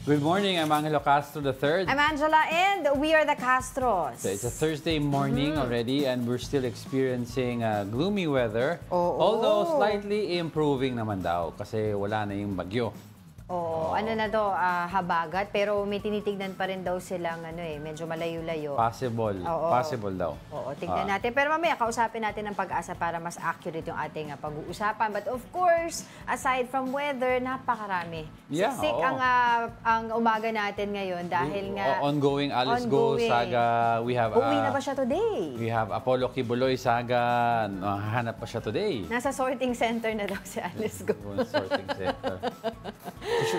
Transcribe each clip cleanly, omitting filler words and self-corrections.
Good morning, I'm Angelo Castro III. I'm Angela, and we are the Castros. So it's a Thursday morning already and we're still experiencing gloomy weather. Although slightly improving naman daw kasi wala na yung bagyo. Ano na daw, habagat, pero may tinitignan pa rin daw silang medyo malayo-layo. Possible. Possible daw. Tignan natin. Pero mamaya, kausapin natin ang Pag-asa para mas accurate yung ating pag-uusapan. But of course, aside from weather, napakarami. Siksik ang umaga natin ngayon dahil nga... Ongoing Alice Go saga. We have... Uwi na ba siya today? We have Apollo Kibuloy saga. Hanap pa siya today. Nasa sorting center na daw si Alice Go. Sorting center.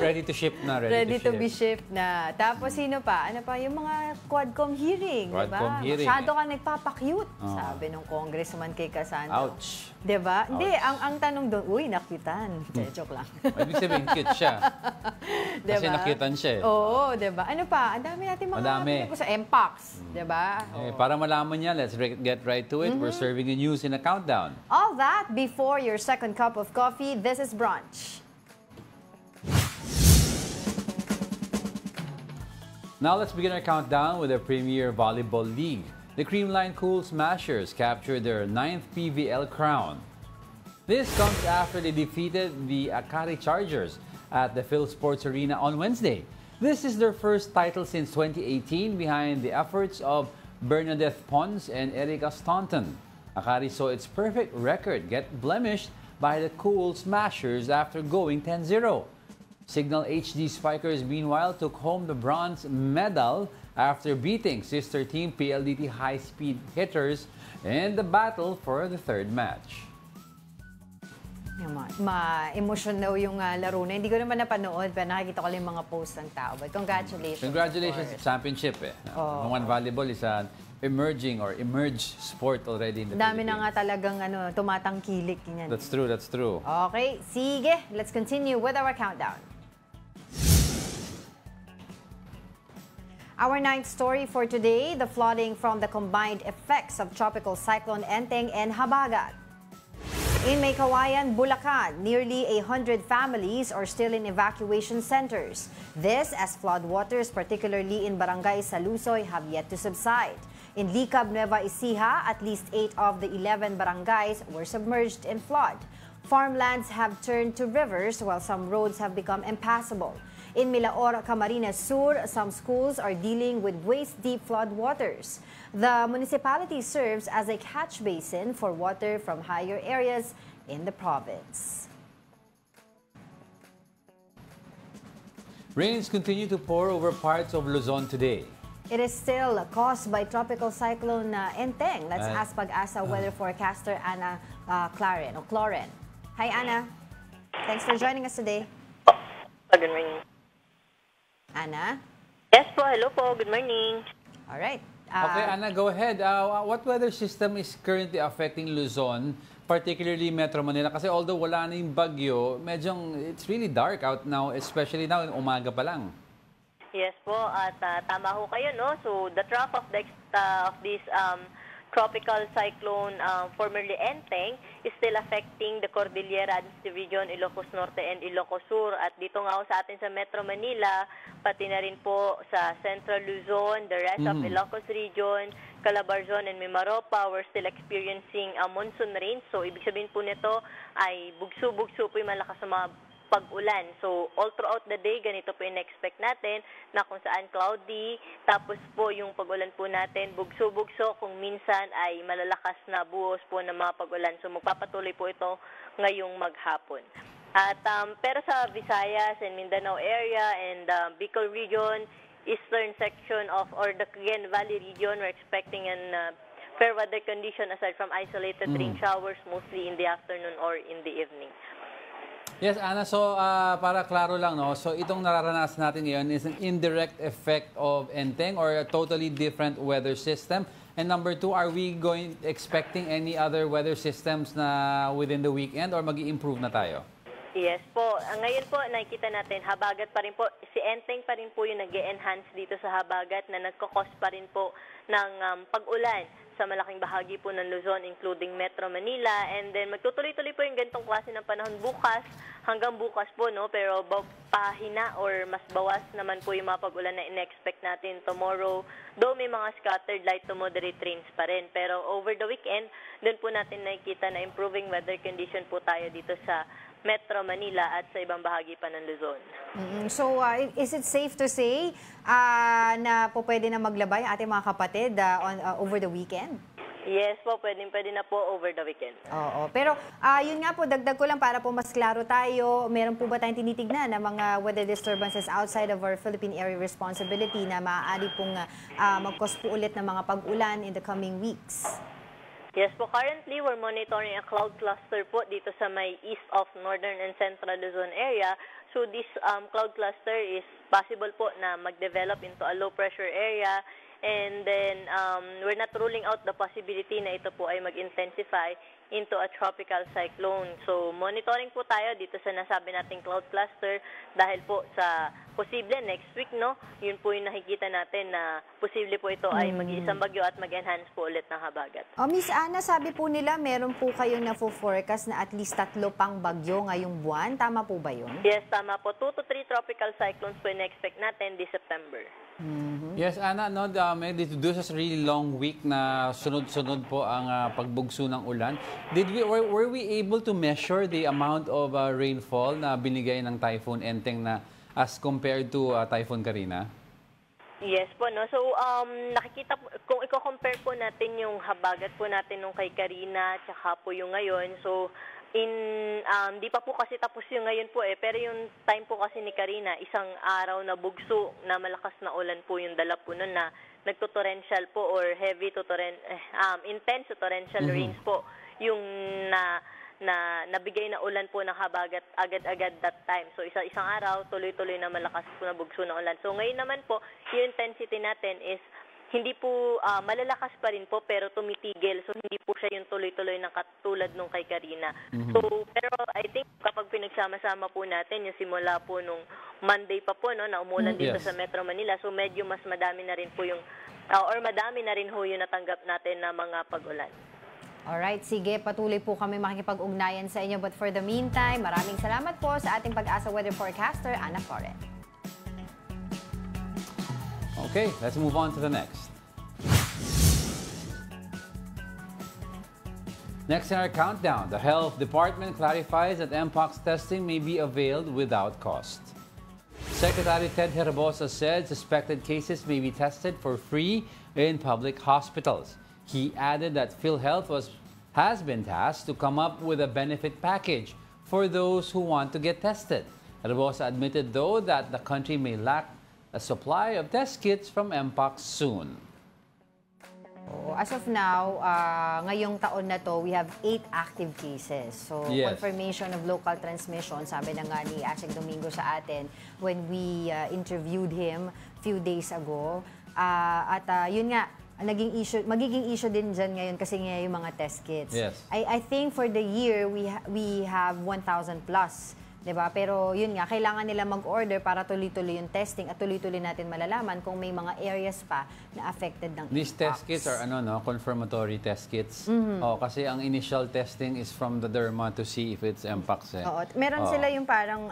Ready to ship na. Ready to be shipped na. Tapos sino pa? Ano pa? Yung mga Quadcom hearing. Quadcom hearing. Masyado ka nagpapakyut. Sabi ng congressman kay Cassandra. Ouch. Diba? Hindi, ang tanong doon, uy, nakwitan. Joke lang. Ibig sabihin, cute siya. Diba? Kasi nakwitan siya eh. Oo, diba? Ano pa? Ang dami natin mga pinag sa MPOX. Diba? Para malaman niya, let's get right to it. We're serving you news in a countdown. All that before your second cup of coffee. This is Brunch. Now let's begin our countdown with the Premier Volleyball League. The Creamline Cool Smashers captured their 9th PVL crown. This comes after they defeated the Akari Chargers at the Phil Sports Arena on Wednesday. This is their first title since 2018 behind the efforts of Bernadette Pons and Erica Staunton. Akari saw its perfect record get blemished by the Cool Smashers after going 10-0. Signal HD Spikers, meanwhile, took home the bronze medal after beating sister team PLDT High Speed Hitters in the battle for the third match. Ma-emotion daw yung laro na. Hindi ko naman napanood, pero nakikita ko lang yung mga posts ng tao. But congratulations. Congratulations sa championship eh. One volleyball is an emerging or emerged sport already in the Philippines. Dami na nga talagang tumatangkilik. Yan. That's true, that's true. Okay, sige. Let's continue with our countdown. Our ninth story for today, the flooding from the combined effects of Tropical Cyclone Enteng and Habagat. In May Kawayan, Bulacan, nearly 100 families are still in evacuation centers. This as floodwaters, particularly in Barangay Salusoy, have yet to subside. In Licab, Nueva Ecija, at least 8 of the 11 barangays were submerged in flood. Farmlands have turned to rivers while some roads have become impassable. In Milaor, Camarines Sur, some schools are dealing with waist-deep floodwaters. The municipality serves as a catch basin for water from higher areas in the province. Rains continue to pour over parts of Luzon today. It is still caused by Tropical Cyclone Enteng. Let's ask Pag-asa weather forecaster Ana Cloren. Hi, Ana. Thanks for joining us today. Good morning. Ana? Yes po, hello po. Good morning. All right. Okay, Ana, go ahead. What weather system is currently affecting Luzon, particularly Metro Manila? Kasi although wala na yung bagyo, it's really dark out now, especially now, umaga pa lang. Yes po, at tama ho kayo, no? So, the trough of this tropical cyclone, formerly Enteng, is still affecting the Cordillera region, Ilocos Norte and Ilocos Sur. At dito nga sa atin sa Metro Manila, pati na rin po sa Central Luzon, the rest of Ilocos region, Calabarzon and Mimaropa, we're still experiencing monsoon rain. So, ibig sabihin po nito ay bugso-bugso po yung malakas sa mga pag-ulan. So, all throughout the day, ganito po yung expect natin na kung saan cloudy. Tapos po yung pag-ulan po natin, bugso-bugso kung minsan ay malalakas na buhos po ng mga pag-ulan. So, magpapatuloy po ito ngayong maghapon. At pero sa Visayas and Mindanao area and Bicol region, eastern section of or the Cagayan Valley region, we're expecting an fair weather condition aside from isolated rain showers mostly in the afternoon or in the evening. Yes, Ana, so para klaro lang, no? So itong nararanasan natin ngayon is an indirect effect of Enteng or a totally different weather system? And number two, are we expecting any other weather systems na within the weekend or mag-i-improve na tayo? Yes po. Ngayon po, nakikita natin, habagat pa rin po. Si Enteng pa rin po yung nag-enhance dito sa habagat na nagkakos pa rin po ng pag-ulan sa malaking bahagi po ng Luzon, including Metro Manila. And then, magtutuloy-tuloy po yung ganitong klase ng panahon bukas, hanggang bukas po, no? Pero pahina or mas bawas naman po yung mga pag-ulan na in-expect natin tomorrow. Though may mga scattered light to moderate rains pa rin. Pero over the weekend, doon po natin nakikita na improving weather condition po tayo dito sa Metro Manila at sa ibang bahagi pa ng Luzon. So, is it safe to say na po pwede na maglaba yung ating mga kapatid over the weekend? Yes po, pwede na po over the weekend. Oo. Pero yun nga po, dagdag ko lang para po mas klaro tayo. Meron po ba tayong tinitignan na mga weather disturbances outside of our Philippine area responsibility na maaari pong mag-cause po ulit ng mga pag-ulan in the coming weeks? Yes po, currently we're monitoring a cloud cluster po dito sa may east of northern and central Luzon area. So this cloud cluster is possible po na mag-develop into a low pressure area, and then we're not ruling out the possibility na ito po ay mag-intensify into a tropical cyclone. So monitoring po tayo dito sa nasabi nating cloud cluster dahil po sa posible next week, no? Yun po yung nakikita natin na posible po ito ay mag-iisang bagyo at mag-enhance po ulit ng habagat. Miss Ana, sabi po nila meron po kayong na-forecast na at least 3 pang bagyo ngayong buwan. Tama po ba yun? Yes, tama po. 2 to 3 tropical cyclones po in-expect natin this September. Yes, Ana, no, this is a really long week na sunod-sunod po ang pagbugso ng ulan. Were we able to measure the amount of rainfall na binigay ng Typhoon Enteng na as compared to Typhoon Karina? Yes po, no. So nakikita po, kung i-compare po natin yung habagat po natin nung kay Karina tsaka po yung ngayon. So di pa po kasi tapos yung ngayon po pero yung time po kasi ni Karina, isang araw na bugso na malakas na ulan po yung dala po nun na nagto-torrential po or heavy to intense to torrential rains po yung nabigay na ulan po ng habagat agad-agad that time. So isang araw tuloy-tuloy na malakas po na bugso na ulan. So ngayon naman po, yung intensity natin is hindi po malalakas pa rin po pero tumitigil. So hindi po siya yung tuloy-tuloy na katulad nung kay Karina. So pero I think kapag pinagsama-sama po natin yung simula po nung Monday pa po, no, na umulan dito sa Metro Manila. So medyo mas madami na rin po yung or madami na rin ho yung natanggap natin na mga pag-ulan. Alright, sige, patuloy po kami makikipag-ugnayan sa inyo. But for the meantime, maraming salamat po sa ating Pag-asa Weather Forecaster, Ana Flores. Okay, let's move on to the next. Next in our countdown, the Health Department clarifies that Mpox testing may be availed without cost. Secretary Ted Herbosa said suspected cases may be tested for free in public hospitals. He added that PhilHealth has been tasked to come up with a benefit package for those who want to get tested. Herbosa admitted, though, that the country may lack a supply of test kits from Mpox soon. As of now, ngayong taon na to, we have 8 active cases. So, confirmation of local transmission, sabi na nga ni Asik Domingo sa atin when we interviewed him few days ago. Yun nga, magiging issue din dyan ngayon kasi nga yung mga test kits. Yes. I think for the year, we have 1,000 plus. Diba? Pero yun nga, kailangan nila mag-order para tuloy-tuloy yung testing at tuloy-tuloy natin malalaman kung may mga areas pa na affected ng These test kits are confirmatory test kits. Kasi ang initial testing is from the derma to see if it's Mpox. Meron sila yung parang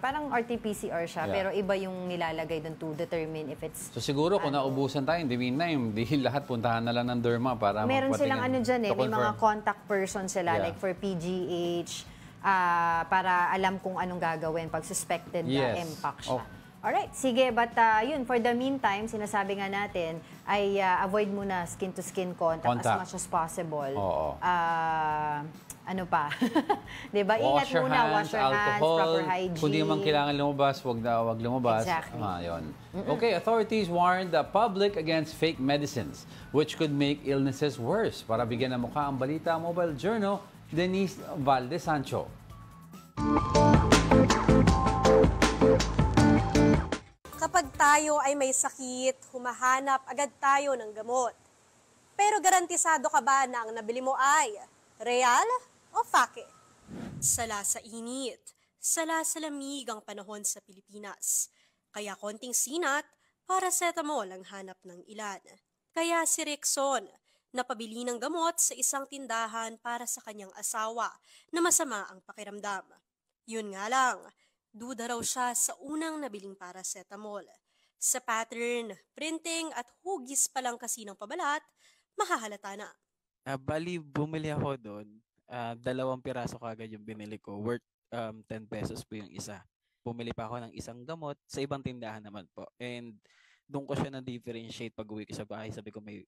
parang RT-PCR siya, pero iba yung nilalagay doon to determine if it's... So siguro kung naubusan tayo, hindi lahat puntahan na lang ng derma para meron silang dyan may mga contact person sila like for PGH, para alam kung anong gagawin pag suspected na Mpox siya. Alright, sige, but yun, for the meantime, sinasabi nga natin, ay avoid muna skin-to-skin contact as much as possible. Ano pa? Diba? Ingat muna, wash your hands, proper hygiene. Kung di man kailangan lumabas, wag lumabas. Exactly. Okay, authorities warned the public against fake medicines, which could make illnesses worse. Para bigyan ng mukha ang balita, Mobile Journal, Denise Valdez Sancho. Kapag tayo ay may sakit, humahanap agad tayo ng gamot. Pero garantisado ka ba na ang nabili mo ay real o fake? Sala sa init, sala sa lamig ang panahon sa Pilipinas. Kaya konting sinat, paracetamol ang hanap ng ilan. Kaya si Rexon, napabili ng gamot sa isang tindahan para sa kanyang asawa na masama ang pakiramdam. Yun nga lang, duda raw siya sa unang nabiling paracetamol. Sa pattern, printing at hugis pa lang kasi ng pabalat, mahahalata na. Bali, bumili ako doon. 2 piraso kagad yung binili ko. Worth 10 pesos po yung isa. Bumili pa ako ng isang gamot sa ibang tindahan naman po. And doon ko siya na-differentiate pag uwi ko sa bahay. Sabi ko may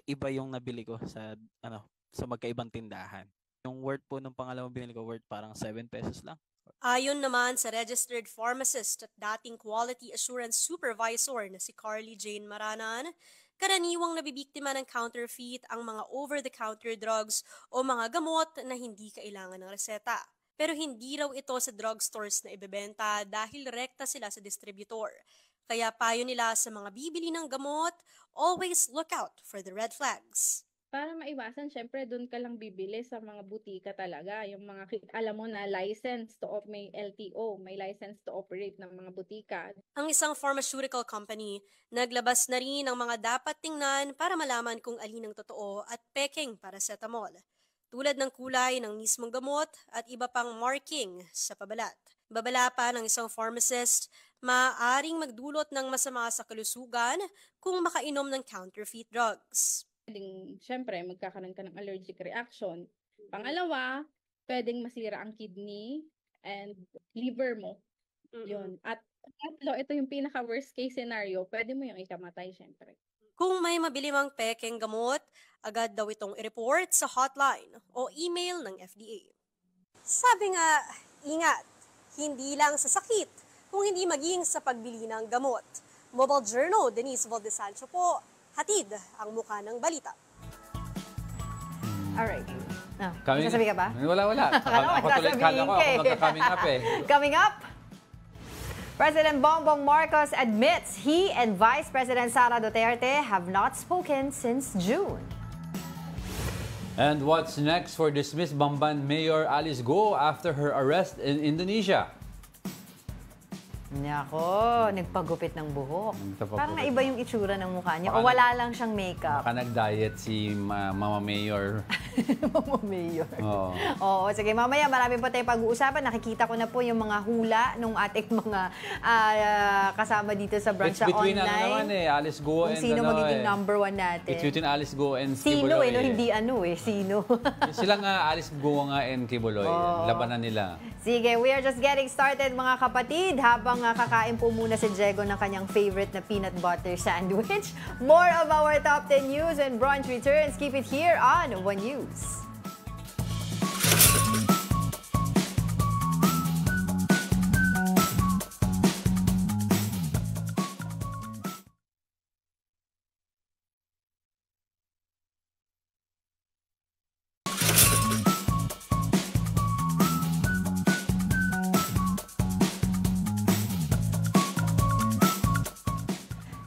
iba yung nabili ko sa magkaibang tindahan. Yung worth po ng pangalawang binili ko, worth parang 7 pesos lang. Ayon naman sa registered pharmacist at dating quality assurance supervisor na si Carly Jane Maranan, karaniwang nabibiktima ng counterfeit ang mga over-the-counter drugs o mga gamot na hindi kailangan ng reseta. Pero hindi raw ito sa drugstores na ibebenta dahil rekta sila sa distributor. Kaya payo nila sa mga bibili ng gamot, always look out for the red flags. Para maiwasan, syempre, doon ka lang bibili sa mga butika talaga. Yung mga, alam mo na, may LTO, may license to operate ng mga butika. Ang isang pharmaceutical company, naglabas na rin ng mga dapat tingnan para malaman kung alin ang totoo at peking paracetamol. Tulad ng kulay ng mismong gamot at iba pang marking sa pabalat. Babala pa ng isang pharmacist, maaaring magdulot ng masama sa kalusugan kung makainom ng counterfeit drugs. Siyempre, magkakaroon ka ng allergic reaction. Pangalawa, pwedeng masira ang kidney and liver mo. Yun. At tatlo, ito yung pinaka-worst case scenario, pwede mo yung ikamatay, siyempre. Kung may mabili mang pekeng gamot, agad daw itong i-report sa hotline o email ng FDA. Sabi nga, ingat, hindi lang sa sakit, kung hindi maging sa pagbili ng gamot. Mobile Journal, Denise Valdesancho po, hatid ang mukha ng balita. Alright. May sasabi ka ba? Wala. Ako tuloy, kala ko ako magka-coming up eh. Coming up, President Bongbong Marcos admits he and Vice President Sara Duterte have not spoken since June. And what's next for dismissed Bamban Mayor Alice Go after her arrest in Indonesia? Nako, nagpagupit ng buhok. Parang naiba yung itsura ng mukha niya. Baka O wala lang siyang makeup. Baka nag-diet si Mama Mayor. Mama Mayor. Oo. Oo, sige. Mamaya marami pa tayong pag-uusapan. Nakikita ko na po yung mga hula nung ating mga kasama dito sa branch It's between online. Alice Go Kung and sino magiging number 1 natin. It's between Alice Go and Sino Kibuloy. hindi sino. Sila nga, Alice Go nga and Kibuloy. Labanan nila. Sige, we are just getting started mga kapatid. Habang kakain po muna si Diego ng kanyang favorite na peanut butter sandwich. More of our top 10 news and brunch returns. Keep it here on One News.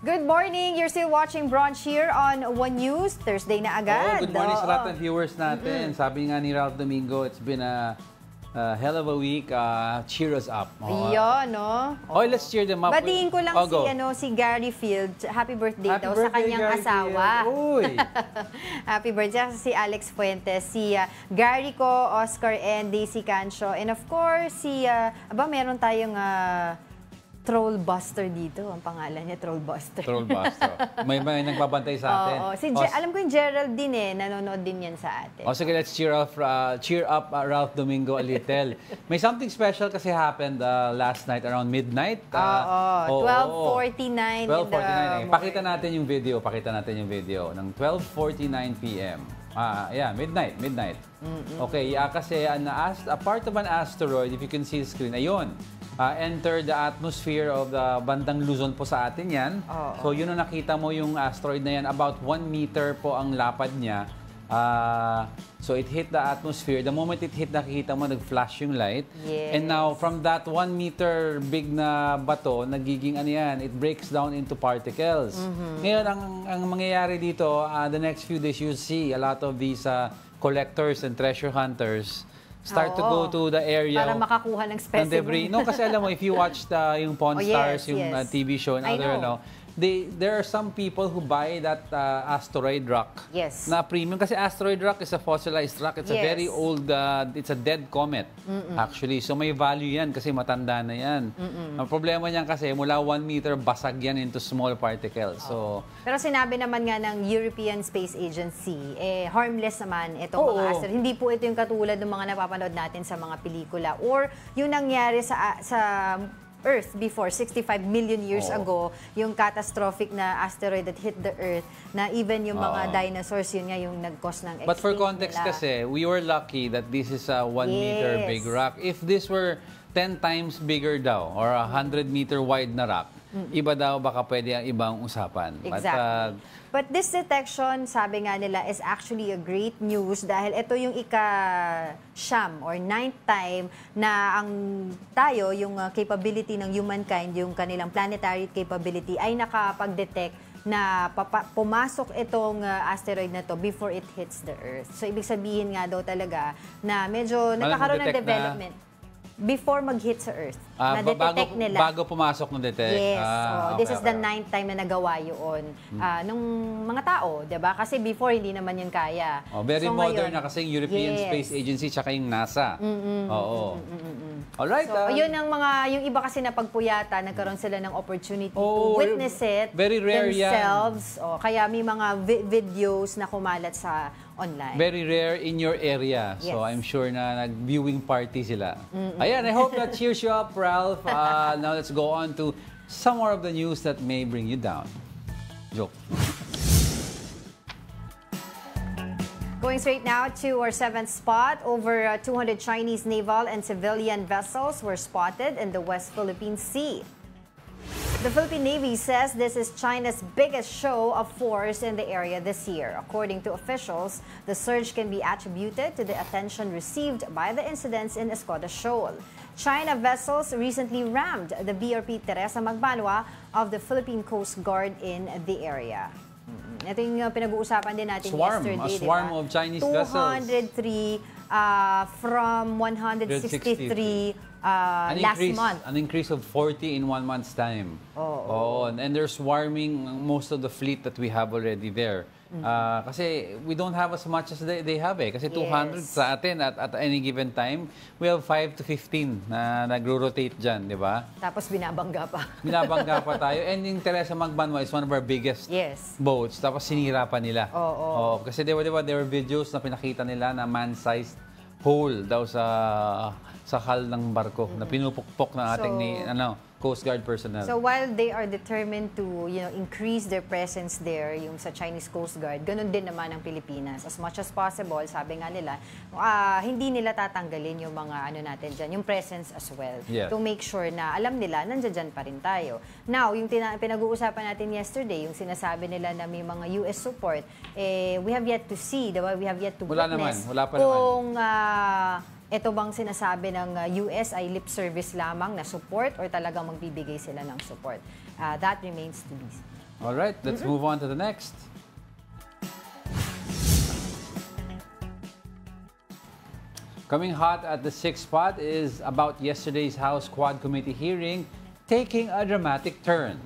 Good morning! You're still watching Brunch here on One News. Thursday na agad. Good morning sa lahat ng viewers natin. Sabi nga ni Ralph Domingo, it's been a hell of a week. Cheer us up. Iyon, no? Oh, let's cheer them up. Batiin ko lang si Gary Field. Happy birthday daw sa kanyang Gary asawa. Uy! Happy birthday si Alex Fuentes, si Gary ko, Oscar, and Daisy Cancio. And of course, meron tayong Trollbuster dito. Ang pangalan niya, Trollbuster. Trollbuster. May nagbabantay sa atin. Oo. Alam ko yung Gerald din nanonood din yan sa atin. Sige, let's cheer up Ralph Domingo a little. May something special kasi happened last night around midnight. 12:49 Pakita natin yung video ng 12:49 p.m. Midnight. Okay, kasi a part of an asteroid, if you can see the screen, ayun. Enter the atmosphere of the bandang Luzon po sa atin yan. So yun ang nakita mo yung asteroid na yan. About 1 meter po ang lapad niya. So it hit the atmosphere. The moment it hit, nakikita mo nag-flash yung light. Yes. And now from that 1 meter big na bato, nagiging it breaks down into particles. Ngayon, ang mangyayari dito, the next few days, you'll see a lot of these collectors and treasure hunters start to go Oo. to the area Para makakuha ng ng specimen. debris. No, kasi alam mo, if you watch yung Pawn Oh, Stars, yes, yung yes. TV show and I other, know. there are some people who buy that asteroid rock Yes. na premium. Kasi asteroid rock is a fossilized rock. It's a Yes. very old, it's a dead comet, actually. So may value yan kasi matanda na yan. Ang problema niyan kasi, mula 1 meter, basag yan into small particles. So, Pero sinabi naman nga ng European Space Agency, harmless naman itong Oo. mga asteroid. Hindi po ito yung katulad ng mga napapanood natin sa mga pelikula or yung nangyari sa Earth before 65 million years ago, yung catastrophic na asteroid that hit the Earth, na even yung mga dinosaurs, yun nga yung nag-cause ng extinct but for context nila. kasi, we were lucky that this is a 1 meter Yes. big rock. If this were 10 times bigger daw or a 100 meter wide na rock, iba daw baka pwede ang ibang usapan. Exactly. But this detection, sabi nga nila, is actually a great news dahil ito yung ika-siyam or 9th time na ang tayo, yung capability ng humankind, yung kanilang planetary capability, ay nakapag-detect na pumasok itong asteroid na to before it hits the Earth. So, ibig sabihin nga daw talaga na medyo nagkakaroon ng detect development. Before mag-hit sa Earth, na-detect nila. Bago pumasok ng detect? Yes. This is the okay. 9th time na nagawa yun nung mga tao, di ba? Kasi before, hindi naman yun kaya. Very So, modern ngayon, na kasi yung European yes. Space Agency tsaka yung NASA. Oo. Alright. So, yun ang yung iba kasi na pagpuyata, nagkaroon sila ng opportunity to witness it very rare themselves. Kaya may mga videos na kumalat sa online. Very rare in your area. Yes. So I'm sure na nag-viewing party sila. Ayan, I hope that cheers you up, Ralph. Now let's go on to some more of the news that may bring you down. Joke. Going straight now to our 7th spot, over 200 Chinese naval and civilian vessels were spotted in the West Philippine Sea. The Philippine Navy says this is China's biggest show of force in the area this year. According to officials, the surge can be attributed to the attention received by the incidents in Escoda Shoal. China vessels recently rammed the BRP Teresa Magbanwa of the Philippine Coast Guard in the area. Ito yung pinag-uusapan din natin yesterday, a swarm diba? of Chinese vessels. 203 from 163 last month. An increase of 40 in 1 month's time. And they're swarming most of the fleet that we have already there. Kasi we don't have as much as they have Kasi 200 Yes. sa atin at any given time, we have 5 to 15 na nagro-rotate dyan, di ba? Tapos binabangga pa. Binabangga pa tayo. And yung Teresa Magbanwa is one of our biggest Yes. boats. Tapos sinira pa nila. Oo. Kasi di ba, there were videos na pinakita nila na man-sized hole daw sa hull ng barko na pinupukpok ng ating Coast Guard personnel. So while they are determined to, increase their presence there, yung sa Chinese Coast Guard, ganun din naman ang Pilipinas. As much as possible, sabi nga nila, hindi nila tatanggalin yung mga natin dyan, yung presence as well. Yes. To make sure na alam nila, nandiyan pa rin tayo. Now, yung pinag-uusapan natin yesterday, yung sinasabi nila na may mga US support, we have yet to see, diba? We have yet to witness Wala pa naman. kung ito bang sinasabi ng US ay lip service lamang na support or talagang magbibigay sila ng support? That remains to be seen. All right, let's move on to the next. Coming hot at the 6th spot is about yesterday's House Quad Committee hearing taking a dramatic turn.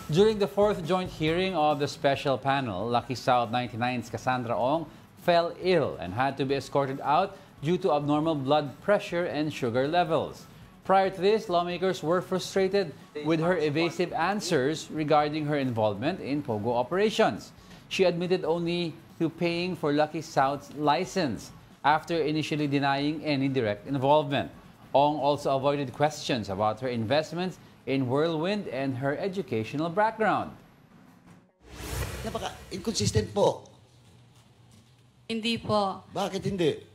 During the 4th joint hearing of the special panel, Lucky South 99's Cassandra Ong fell ill and had to be escorted out due to abnormal blood pressure and sugar levels. Prior to this, lawmakers were frustrated with her evasive answers regarding her involvement in POGO operations. She admitted only to paying for Lucky South's license after initially denying any direct involvement. Ong also avoided questions about her investments in Whirlwind and her educational background. Napaka-inconsistent po. Hindi po. Bakit hindi?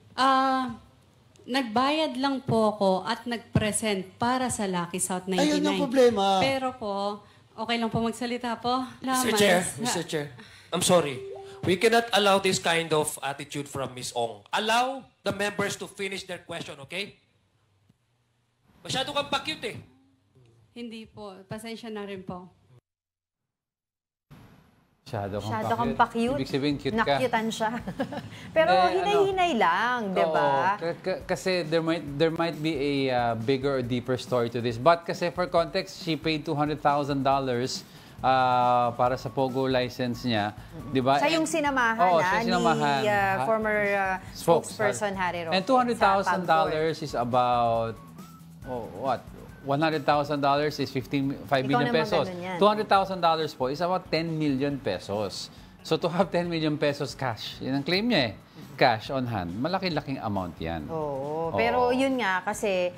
Nagbayad lang po ako at nag-present para sa Lucky South 99. Ayun ang problema. Pero po, okay lang po magsalita po. Mr. Chair, I'm sorry. We cannot allow this kind of attitude from Ms. Ong. Allow the members to finish their question, okay? Masyado kang pa-cute eh. Hindi po. Pasensya na rin po. Masyado kang pa-cute. Ibig sabihin, cute ka. Nakyutan siya. Pero hinay-hinay lang, di ba? Kasi there might be a bigger or deeper story to this. But kasi for context, she paid $200,000 para sa Pogo license niya. Di ba? Siya yung sinamahan, ni former spokesperson Harry Roque. And $200,000 is about, what? $100,000 is 5 million pesos. $200,000 po is about 10 million pesos. So to have 10 million pesos cash, yun ang claim niya cash on hand. Malaki-laking amount yan. Oo. Pero yun nga, kasi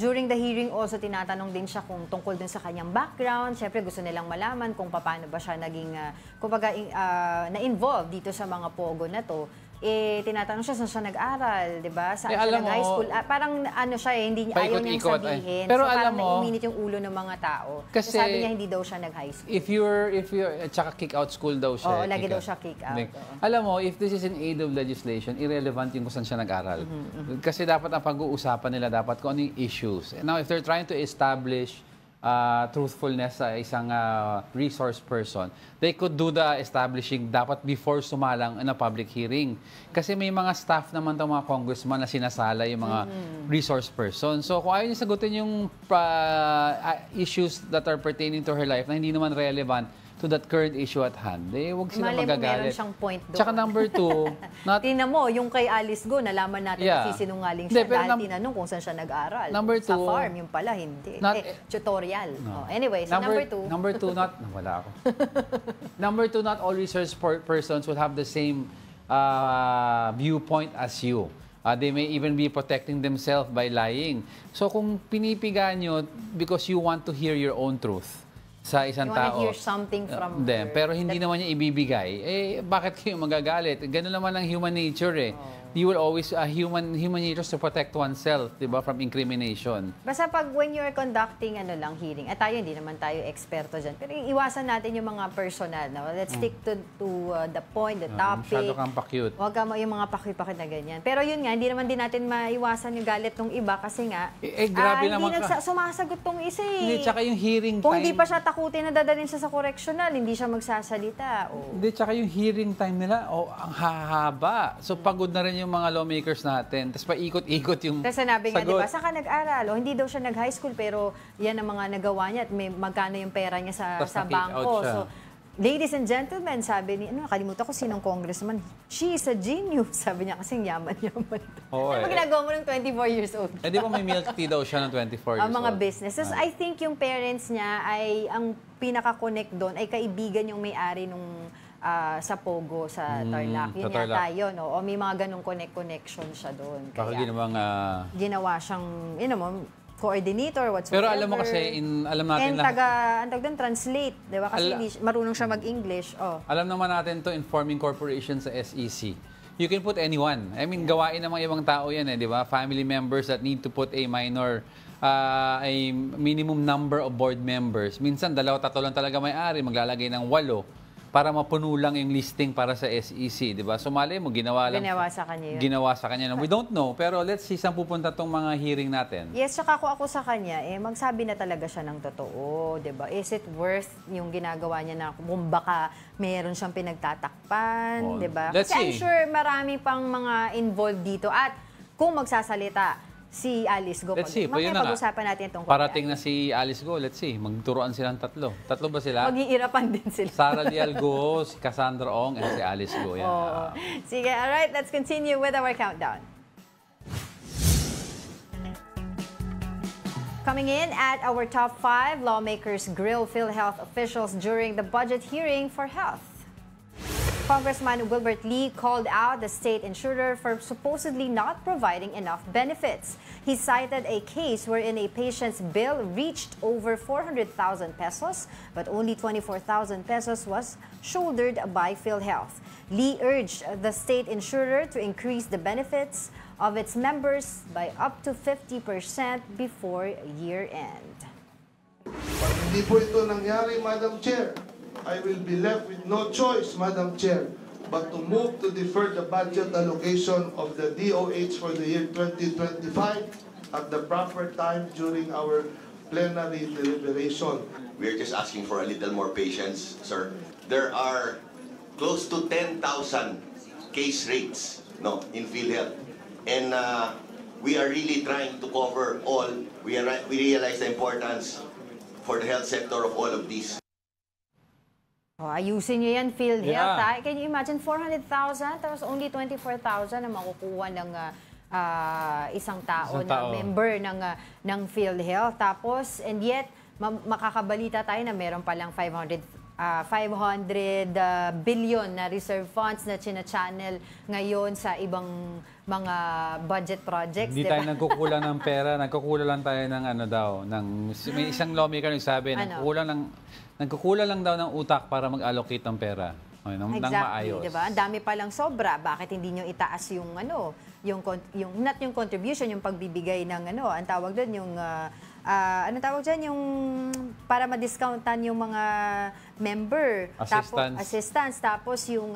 during the hearing also, tinatanong din siya kung tungkol dun sa kanyang background. Siyempre, gusto nilang malaman kung paano ba siya naging, na-involve dito sa mga Pogo na to. Tinatanong siya saan siya nag-aral, di ba? Saan siya nag-high school? Parang siya hindi niya, ayaw niyang sabihin. Pero so alam parang mo, uminit yung ulo ng mga tao. Kasi sabi niya hindi daw siya nag-high school. If you're, tsaka kick-out school daw siya. Oo, lagi daw siya kick-out. Alam mo, if this is in aid of legislation, irrelevant yung kung saan siya nag-aral. Kasi dapat ang pag-uusapan nila dapat kung ano yung issues. Now, if they're trying to establish truthfulness sa isang resource person, they could do the establishing dapat before sumalang in a public hearing. Kasi may mga staff naman itong mga congressman na sinasala yung mga resource person. So kung ayaw niya sagutin yung issues that are pertaining to her life na hindi naman relevant to that current issue at hand, huwag sila magagalit. Meron siyang point doon. Tsaka number 2, tingnan mo, yung kay Alice Go, nalaman natin na sinungaling siya dahil tinanong kung saan siya nag-aral. Number 2, sa farm, yung pala, hindi. Tutorial. No. Anyway, so number 2. Number 2, wala ako. Number 2, not all research persons will have the same viewpoint as you. They may even be protecting themselves by lying. So kung pinipigaan nyo because you want to hear your own truth sa isang tao. You want to hear something from her. Pero hindi naman niya ibibigay. Bakit kayo magagalit? Ganun naman ang human nature You will always, human nature to protect oneself, di ba, from incrimination. Basta when you're conducting hearing, tayo hindi naman tayo eksperto dyan, pero iwasan natin yung mga personal. Let's stick to the point, the topic. Masyado kang pa-cute. Huwag ka yung mga pakit-pakit na ganyan. Pero yun nga, hindi naman din natin maiwasan yung galit ng iba kasi nga, grabe naman hindi sumasagot tong isa Hindi, tsaka yung hearing time. Kung hindi pa siya takutin na dadalhin siya sa correctional, hindi siya magsasalita. Hindi, tsaka yung hearing time nila, ang hahaba. So pagod na rin yung mga lawmakers natin. Tapos paikot-ikot yung Tapos sinabi nga, di ba, saan ka nag-aral? Hindi daw siya nag-high school, pero yan ang mga nagawa niya at may magkano yung pera niya sa bangko. So, ladies and gentlemen, sabi ni, kalimutan ko sinong congressman, she is a genius. Sabi niya, kasing yaman-yaman. Ano ginagawa mo ng 24 years old? Di ba may milk tea daw siya ng 24 years old? Mga businesses. I think yung parents niya ay, ang pinaka-connect doon ay kaibigan yung may-ari nung sa Pogo, sa Tarlac. Yun yata yun. O may mga ganong connection siya doon. Baka ginawa siyang, coordinator, whatsoever. Pero alam mo kasi, alam natin doon, translate. Diba? Kasi marunong siya mag-English. Alam naman natin to informing corporation sa SEC. You can put anyone. I mean, gawain ng mga ibang tao yan, di ba? Family members that need to put a a minimum number of board members. Minsan, 2-3 lang talaga may-ari, maglalagay ng 8 para mapuno lang yung listing para sa SEC, di ba? So, mali mo, ginawa sa kanya yun. Ginawa sa kanya. We don't know, pero let's see saan pupunta tong mga hearing natin. Yes, saka ako sa kanya, magsabi na talaga siya ng totoo, di ba? Is it worth yung ginagawa niya na kung baka meron siyang pinagtatakpan, di ba? Kasi I'm sure marami pang mga involved dito at kung magsasalita si Alice Go. Let's see. Pag-usapan natin itong parating na si Alice Go. Let's see. Magturuan silang 3. 3 ba sila? Mag-iirapan din sila. Sara Leal Go, si Cassandra Ong, and si Alice Go. Yan. Sige, alright. Let's continue with our countdown. Coming in at our top 5, lawmakers grill PhilHealth officials during the budget hearing for health. Congressman Wilbert Lee called out the state insurer for supposedly not providing enough benefits. He cited a case wherein a patient's bill reached over 400,000 pesos, but only 24,000 pesos was shouldered by PhilHealth. Lee urged the state insurer to increase the benefits of its members by up to 50% before year-end. Pag hindi po ito nangyari, Madam Chair, I will be left with no choice, Madam Chair, but to move to defer the budget allocation of the DOH for the year 2025 at the proper time during our plenary deliberation. We're just asking for a little more patience, sir. There are close to 10,000 case rates in PhilHealth. And we are really trying to cover all. We realize the importance for the health sector of all of these. Oh, ayusin nyo yan, PhilHealth. Yeah. Can you imagine 400,000 tapos only 24,000 na makukuha ng isang tao na member ng PhilHealth. Tapos, and yet, makakabalita tayo na meron palang 500 billion na reserve funds na china-channel ngayon sa ibang mga budget projects. Hindi tayo nagkukulang ng pera, nagkukulang lang tayo ng may isang lawmaker nagsabi, nagkukulang lang daw ng utak para mag-allocate ng pera. Ng maayos. Diba? Ang dami palang sobra. Bakit hindi nyo itaas yung not yung contribution, yung pagbibigay ng ang tawag doon, yung yung para ma-discountan yung mga member. Assistance. Tapos yung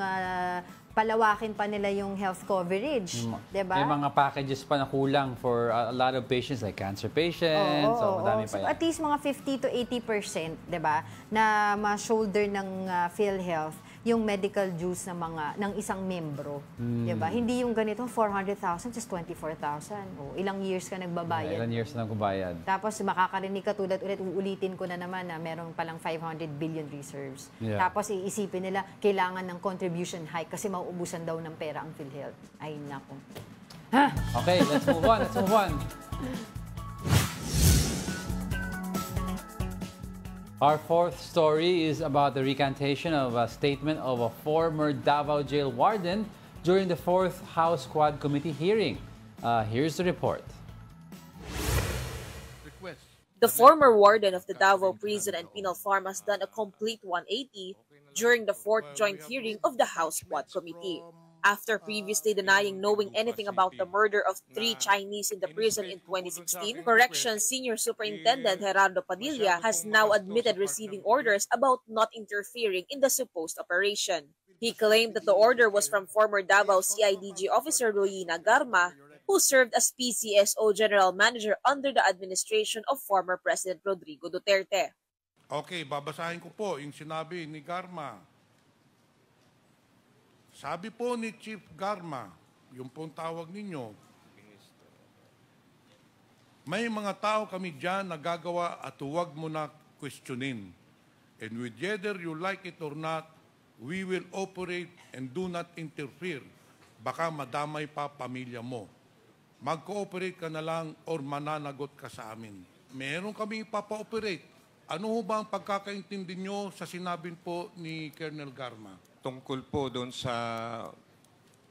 palawakin pa nila yung health coverage. Diba? May mga packages pa na kulang for a lot of patients like cancer patients. Madami pa yan. At least mga 50 to 80%, diba, na ma-shoulder ng PhilHealth yung medical dues ng isang membro. Diba? Hindi yung ganito, 400,000 just 24,000. Ilang years ka nagbabayad. Ilang years na nagbabayad. Tapos makakarinig ka uulitin ko na naman na meron palang 500 billion reserves. Yeah. Tapos iisipin nila, kailangan ng contribution hike kasi mauubusan daw ng pera ang PhilHealth. Ay, nako. Okay, let's move on. Our fourth story is about the recantation of a statement of a former Davao jail warden during the 4th House Quad Committee hearing. Here's the report. The former warden of the Davao Prison and Penal Farm has done a complete 180 during the 4th joint hearing of the House Quad Committee. After previously denying knowing anything about the murder of 3 Chinese in the prison in 2016, Corrections Senior Superintendent Gerardo Padilla has now admitted receiving orders about not interfering in the supposed operation. He claimed that the order was from former Davao CIDG officer Royina Garma, who served as PCSO General Manager under the administration of former President Rodrigo Duterte. Okay, babasahin ko po yung sinabi ni Garma. Sabi po ni Chief Garma, yung pong tawag ninyo, may mga tao kami dyan na gagawa at huwag mo na questionin. And whether you like it or not, we will operate and do not interfere. Baka madamay pa pamilya mo. Mag-cooperate ka na lang or mananagot ka sa amin. Meron kami ipapa-operate. Ano ho ba ang pagkakaintindi nyo sa sinabi po ni Colonel Garma? Tungkol po doon sa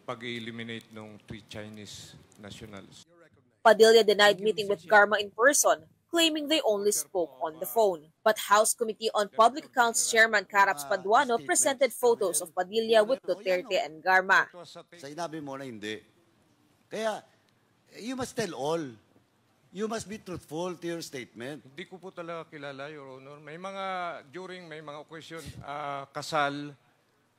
pag-eliminate ng 3 Chinese nationals. Padilla denied meeting with Garma in person, claiming they only spoke on the phone. But House Committee on Public Accounts Chairman Caraps Paduano presented photos of Padilla with Duterte and Garma. Sinabi mo na hindi. Kaya, you must tell all. You must be truthful to your statement. Hindi ko po talaga kilala, Your Honor. May mga occasion, kasal,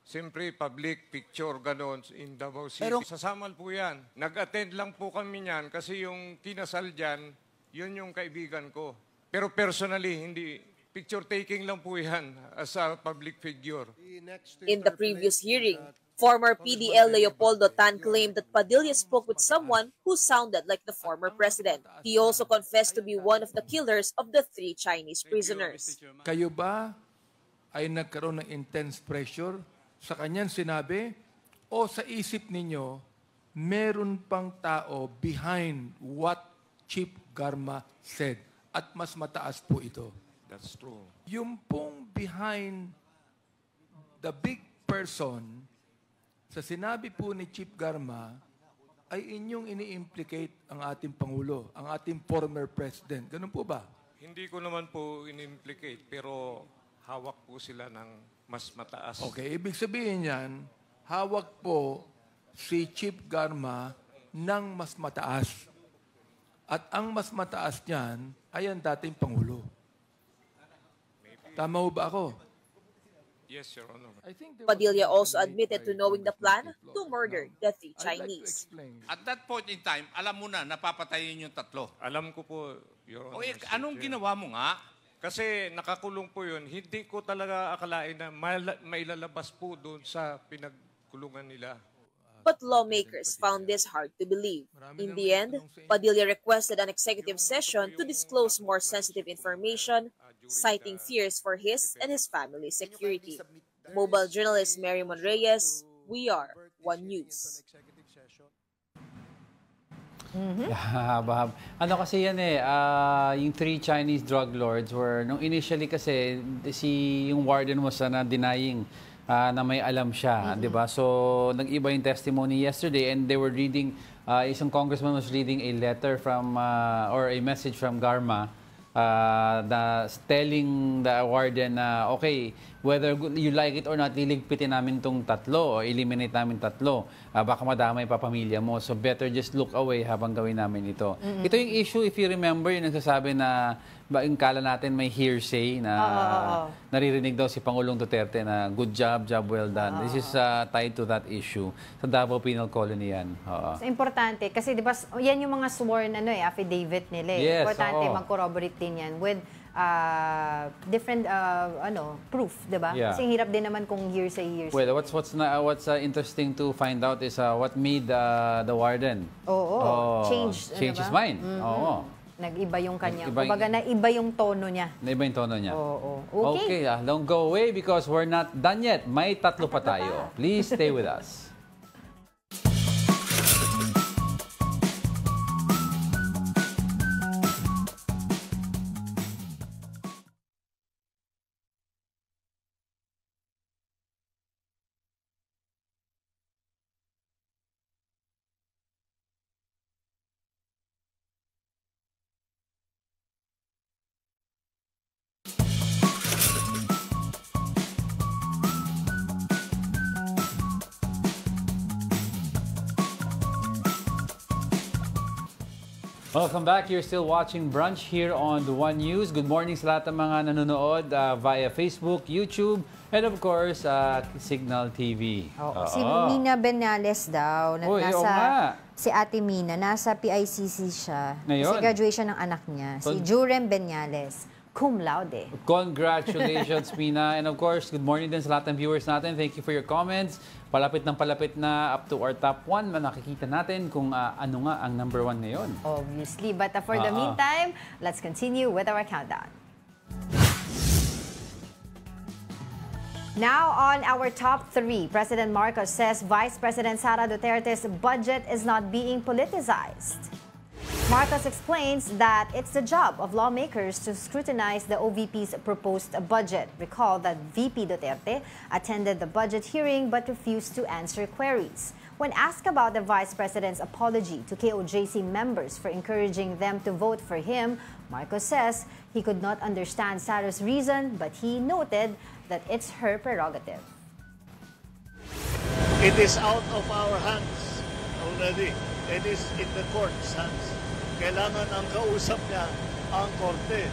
siyempre, public picture, ganon, in Davao City. Pero, sasamal po yan. Nag-attend lang po kami niyan kasi yung kinasal dyan, yun yung kaibigan ko. Pero personally, hindi. Picture taking lang po yan as a public figure. In the previous hearing, former PDL Leopoldo Tan claimed that Padilla spoke with someone who sounded like the former president. He also confessed to be one of the killers of the 3 Chinese prisoners. Kayo ba ay nagkaroon ng intense pressure sa kanyang sinabi o sa isip ninyo meron pang tao behind what Chief Garma said at mas mataas po ito? That's true. Yung pong behind the big person sa sinabi po ni Chief Garma ay inyong ini-implicate ang ating Pangulo, ang ating former President. Ganun po ba? Hindi ko naman po in-implicate pero hawak po sila ng mas mataas. Okay, ibig sabihin yan, hawak po si Chief Garma ng mas mataas. At ang mas mataas niyan ay ang dating Pangulo. Tama ho ba ako? Yes, Your Honor. Padilla also admitted to knowing the plan to murder the 3 Chinese. At that point in time, alam mo na napapatayin yung 3. Alam ko po, Your O, Honor, anong ginawa mo nga? Kasi nakakulong po yun, hindi ko talaga akalain na mailalabas po doon sa pinagkulungan nila. But lawmakers found this hard to believe. In the end, Padilla requested an executive session to disclose more sensitive information, citing fears for his and his family's security. Mobile journalist Mary Monreyes, we are One News. Ano kasi yan yung 3 Chinese drug lords were, nung initially kasi, yung warden was na denying na may alam siya, di ba? So, nag-iba yung testimony yesterday and they were reading, isang congressman was reading a letter from, or a message from Garma telling the warden na, okay, whether you like it or not, liligpitin namin tong 3 o eliminate namin 3. Baka madamay pa pamilya mo. So better just look away habang gawin namin ito. Ito yung issue, if you remember, yung nagsasabi na yung kala natin may hearsay na naririnig daw si Pangulong Duterte na good job, job well done. This is tied to that issue. Sa Davao Penal Colony yan. So, importante. Kasi di ba, yan yung mga sworn affidavit nila. Yes, importante mag-corroborate din yan with different proof, di ba? Yeah. Kasi hirap din naman kung hearsay. Well, what's interesting to find out is what made the warden change his mind. Nag-iba yung kanya. Kumbaga, naiba yung tono niya. Naiba yung tono niya. Okay. Don't go away because we're not done yet. May 3 pa tayo. Please stay with us. Welcome back. You're still watching Brunch here on the One News. Good morning sa lahat ng mga nanonood via Facebook, YouTube, and of course, Signal TV. Si Mina Benales daw. Si Ate Mina, nasa PICC siya. Ngayon? Kasi graduation ng anak niya. Si Jurem Benales. Cum laude. Congratulations, Mina. And of course, good morning din sa lahat ng viewers natin. Thank you for your comments. Palapit na up to our top 1. Nakikita natin kung ano nga ang number 1 ngayon. Obviously. But for the meantime, let's continue with our countdown. Now on our top 3, President Marcos says Vice President Sara Duterte's budget is not being politicized. Marcos explains that it's the job of lawmakers to scrutinize the OVP's proposed budget. Recall that VP Duterte attended the budget hearing but refused to answer queries. When asked about the Vice President's apology to KOJC members for encouraging them to vote for him, Marcos says he could not understand Sara's reason, but he noted that it's her prerogative. It is out of our hands already. It is in the court's hands. Kailangan ang kausap niya ang korte.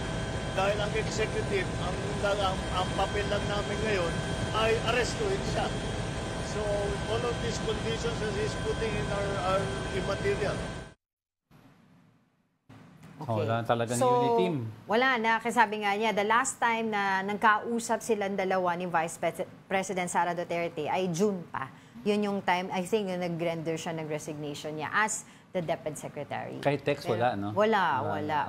Dahil ang executive, ang papel lang namin ngayon ay arestuhin siya. So, all of these conditions that he's putting in our immaterial. Okay. Wala talagang unity team. Wala na. Kasi sabi nga niya, the last time na nagkausap silang dalawa ni Vice President Sara Duterte ay June pa. Yun yung time, I think, nag-render siya ng resignation niya as the DepEd Secretary. Kahit text, wala, no? Wala.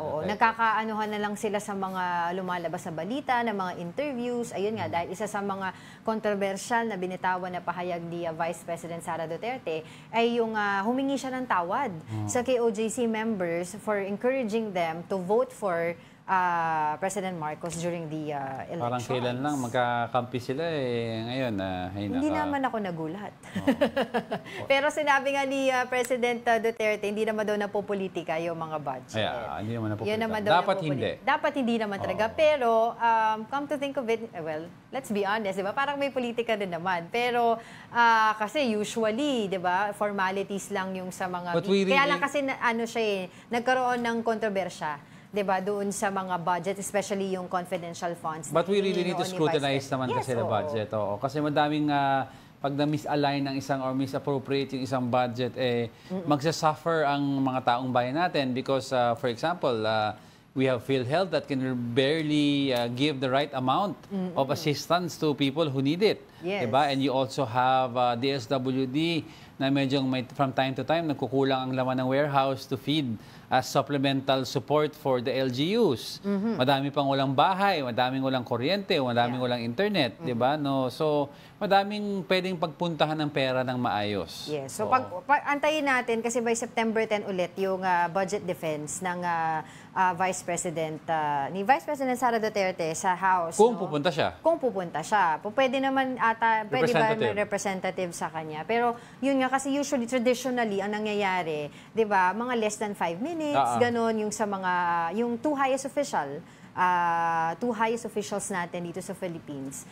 Oo. Nagkakaanuhan na lang sila sa mga lumalabas na balita, na mga interviews. Ayun nga, dahil isa sa mga kontrobersyal na binitawan na pahayag ni Vice President Sara Duterte ay yung humingi siya ng tawad sa KOJC members for encouraging them to vote for President Marcos during the elections. Parang kailan lang magkakampi sila ngayon. Hindi naman ako nagulat. Pero sinabi nga ni President Duterte, hindi naman daw napopolitika yung mga budget. Hindi naman napopolitika. Naman daw Dapat hindi. Dapat hindi naman talaga. Pero, come to think of it, well, let's be honest, di ba? Parang may politika din naman. Pero, kasi usually, di ba, formalities lang yung sa mga... Kaya lang kasi, nagkaroon ng kontrobersya. Diba, doon sa mga budget, especially yung confidential funds. But we really need to scrutinize naman kasi the budget. Kasi madaming pag na-misalign ng isang or misappropriate yung isang budget, magsasuffer ang mga taong bayan natin because, for example, We have PhilHealth that can barely give the right amount of assistance to people who need it. Yes. Diba? And you also have DSWD na medyo from time to time nagkukulang ang laman ng warehouse to feed as supplemental support for the LGUs. Madami pang walang bahay, madaming walang kuryente, madaming walang internet, 'di ba? No, so madaming pwedeng pagpuntahan ng pera ng maayos. Yes. So antayin natin kasi by September 10 ulit yung budget defense ng Vice President ni Vice President Sara Duterte sa House. Kung pupunta siya. Kung pupunta siya. Pwede naman ata, pwede ba may representative sa kanya. Pero yun nga kasi usually, traditionally, ang nangyayari, 'di ba, mga less than 5 minutes, ganon yung sa mga, yung two highest officials natin dito sa Philippines,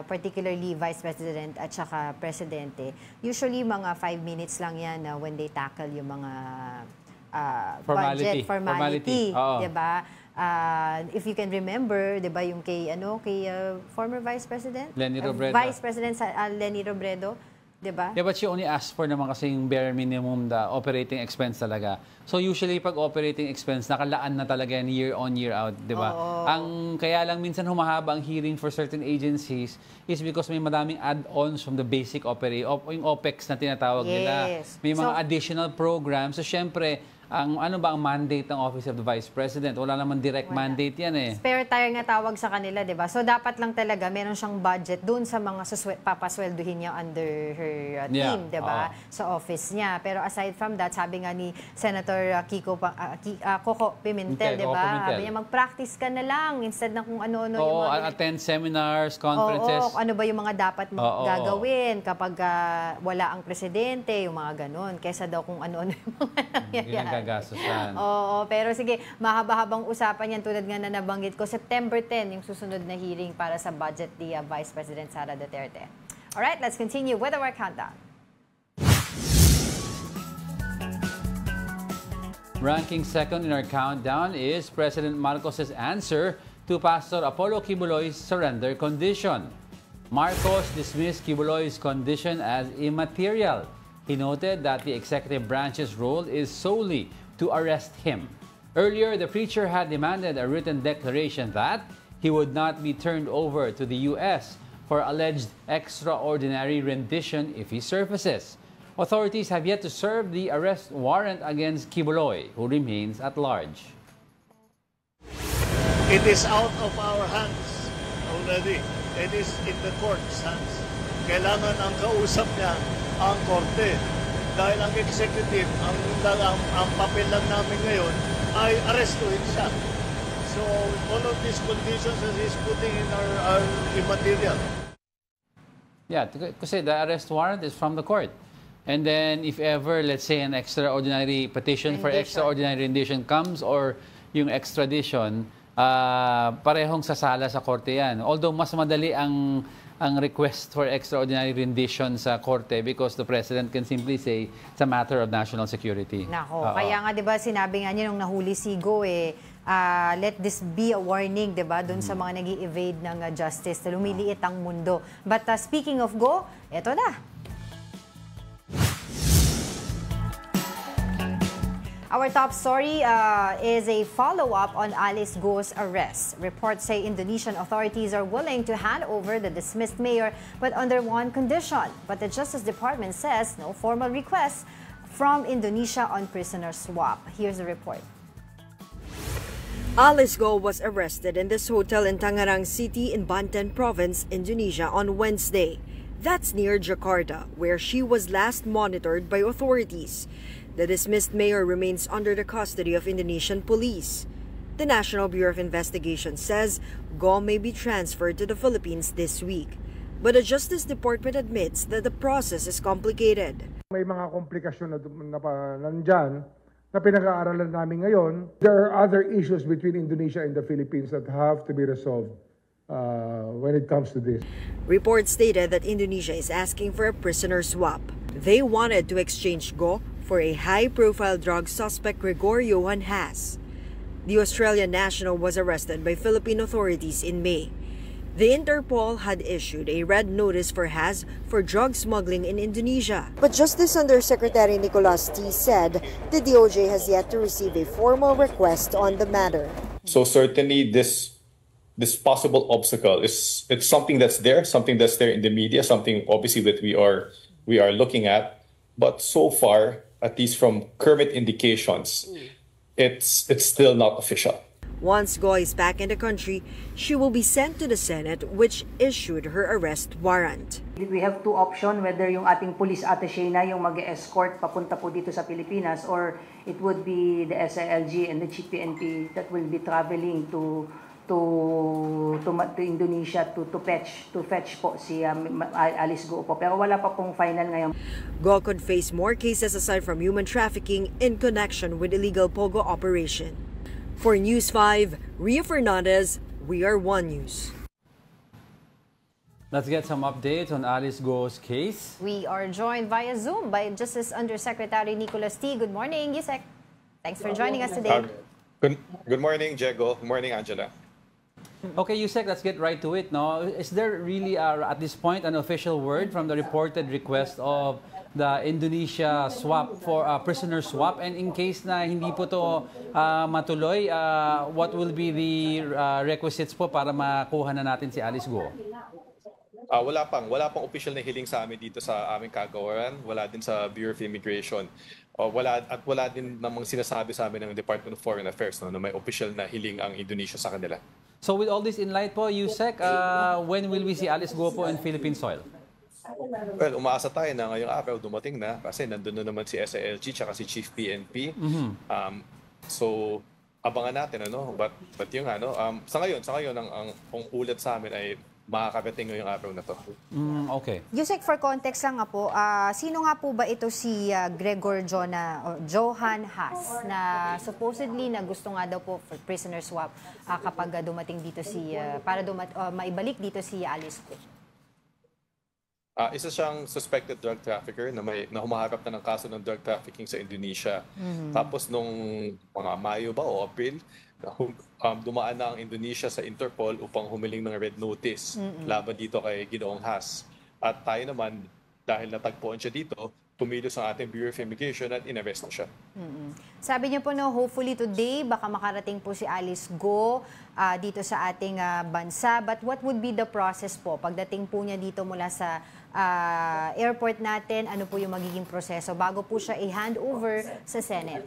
particularly Vice President at saka Presidente. Usually, mga 5 minutes lang yan when they tackle yung mga budget formality. Diba? If you can remember, diba, yung kay former Vice President? Leni Robredo. Vice President Leni Robredo. Diba? Yeah, but she only asked for naman kasi yung bare minimum, the operating expense talaga. So usually pag operating expense, nakalaan na talaga yan year on, year out, di ba? Ang kaya lang minsan humahaba ang hearing for certain agencies is because may madaming add-ons from the basic yung OPEX na tinatawag nila. May mga additional programs. So syempre, ano ba ang mandate ng Office of the Vice President? Wala naman direct mandate yan eh. Spare tire nga tawag sa kanila, di ba? So dapat lang talaga meron siyang budget doon sa mga papasweldohin niya under her team, di ba? Sa office niya. Pero aside from that, sabi nga ni Senator Coco Pimentel, di ba? Sabi niya, mag-practice ka na lang instead na kung ano-ano yung mga... attend seminars, conferences. Ano ba yung mga dapat gagawin kapag wala ang presidente, yung mga ganun. Kesa daw kung ano-ano yung mga nangyayari. Oo, pero sige, mahaba-habang usapan yan tulad nga na nabanggit ko. September 10, yung susunod na hearing para sa budget ni Vice President Sara Duterte. Alright, let's continue with our countdown. Ranking second in our countdown is President Marcos' answer to Pastor Apollo Kibuloy's surrender condition. Marcos dismissed Kibuloy's condition as immaterial. He noted that the executive branch's role is solely to arrest him. Earlier, the preacher had demanded a written declaration that he would not be turned over to the U.S. for alleged extraordinary rendition if he surfaces. Authorities have yet to serve the arrest warrant against Kibuloy, who remains at large. It is out of our hands already. It is in the court's hands. Kailangan ang kausap niya ang korte. Dahil ang executive, ang papel lang namin ngayon ay arrestuhin siya. So, all of these conditions that he's putting in are immaterial. Yeah, kasi the arrest warrant is from the court. And then, if ever, let's say, an extraordinary petition for extraordinary rendition comes or yung extradition, parehong sasala sa korte yan. Although, mas madali ang request for extraordinary rendition sa korte because the president can simply say it's a matter of national security. Nako, kaya nga 'di ba sinabi nga niya nung nahuli si Go let this be a warning, 'di ba, doon sa mga nag-i-evade ng justice. Lumiliit ang mundo. But speaking of Go, eto na. Our top story is a follow-up on Alice Go's arrest. Reports say Indonesian authorities are willing to hand over the dismissed mayor, but under one condition. But the Justice Department says no formal requests from Indonesia on prisoner swap. Here's the report. Alice Go was arrested in this hotel in Tangerang City in Banten Province, Indonesia on Wednesday. That's near Jakarta, where she was last monitored by authorities. The dismissed mayor remains under the custody of Indonesian police. The National Bureau of Investigation says Go may be transferred to the Philippines this week. But the Justice Department admits that the process is complicated. May mga komplikasyon na nandyan na pinag-aaralan namin ngayon. There are other issues between Indonesia and the Philippines that have to be resolved when it comes to this. Reports stated that Indonesia is asking for a prisoner swap. They wanted to exchange Go for a high-profile drug suspect Gregorio Haas. The Australian national was arrested by Philippine authorities in May. The Interpol had issued a red notice for Has for drug smuggling in Indonesia. But Justice Undersecretary Nicolas T. said the DOJ has yet to receive a formal request on the matter. So certainly this possible obstacle it's something that's there in the media, something obviously that we are looking at. But so far, at least from current indications, it's still not official. Once Go is back in the country, she will be sent to the Senate, which issued her arrest warrant. We have two options, whether yung ating police attaché na yung mag-escort papunta po dito sa Pilipinas, or it would be the SILG and the Chief PNP that will be traveling to Indonesia to fetch po si Alice Go po. Pero wala pa pong final ngayon. Go could face more cases aside from human trafficking in connection with illegal pogo operation. For News 5, Ria Fernandez, We Are One News. Let's get some updates on Alice Go's case. We are joined via Zoom by Justice Undersecretary Nicolas T. Good morning, Yusek. Thanks for joining us today. Good morning, Diego. Good morning, Angela. Okay, Yusek, let's get right to it. No, is there really, at this point, an official word from the reported request of the Indonesia swap for prisoner swap? And in case na hindi po to matuloy, what will be the requisites po para makuha na natin si Alice Go? Wala pang official na hiling sa amin dito sa aming kagawaran. Wala din sa Bureau of Immigration. Wala din namang sinasabi sa amin ng Department of Foreign Affairs na may official na hiling ang Indonesia sa kanila. So with all this in light po, Yusek, when will we see Alice Go po in Philippine soil? Well, umaasa tayo na ngayong araw dumating na kasi nandun na naman si SILG tsaka si Chief PNP. So abangan natin but yung sa ngayon ang ulat sa amin ay makakarating ngayong araw na to. Okay. Yusek, for context lang nga po, sino nga po ba ito si Gregor Johan Has na supposedly na gusto nga daw po for prisoner swap kapag dumating dito para maibalik dito si Alice Go? Isa siyang suspected drug trafficker na humaharap na ng kaso ng drug trafficking sa Indonesia. Tapos nung mga Mayo ba o April, dumaan na ang Indonesia sa Interpol upang humiling ng red notice laban dito kay Ginoong Has. At tayo naman, dahil natagpuan siya dito, pumilos ang ating Bureau of Immigration at inarrest na siya. Sabi niyo po hopefully today baka makarating po si Alice Go dito sa ating bansa. But what would be the process po pagdating po niya dito mula sa airport natin? Ano po yung magiging proseso bago po siya i-hand over sa Senate?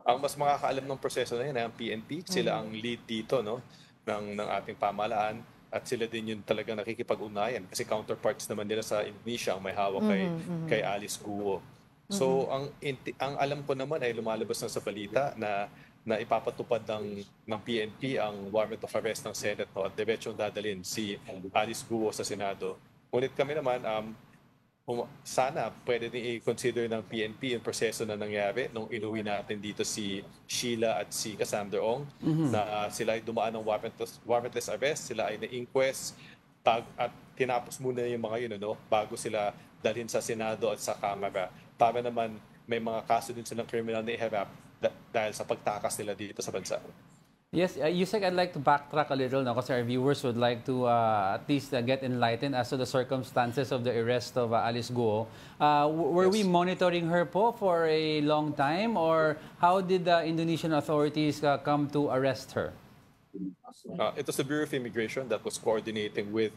Ang mas makakaalam ng proseso na yun ay ang PNP. Sila ang lead dito ng ating pamahalaan. At sila din yung talagang nakikipag-unayan kasi counterparts naman nila sa Indonesia ang may hawak kay Alice Go. So ang alam ko naman ay lumalabas na sa balita na ipapatupad ng PNP ang warrant of arrest ng Senate at diretsong dadalhin si Alice Go sa Senado. Ngunit kami naman sana pwede din i-consider ng PNP yung proseso na nangyari nung inuwi natin dito si Sheila at si Cassandra Ong na sila ay dumaan ng warrantless arrest, sila ay na-inquest at tinapos muna yung mga yun bago sila dalhin sa Senado at sa Kamara para naman may mga kaso din silang criminal na iharap dahil sa pagtakas nila dito sa bansa. Yes, Yusek, I'd like to backtrack a little now because our viewers would like to at least get enlightened as to the circumstances of the arrest of Alice Go. Were we monitoring her po for a long time, or how did the Indonesian authorities come to arrest her? It was the Bureau of Immigration that was coordinating with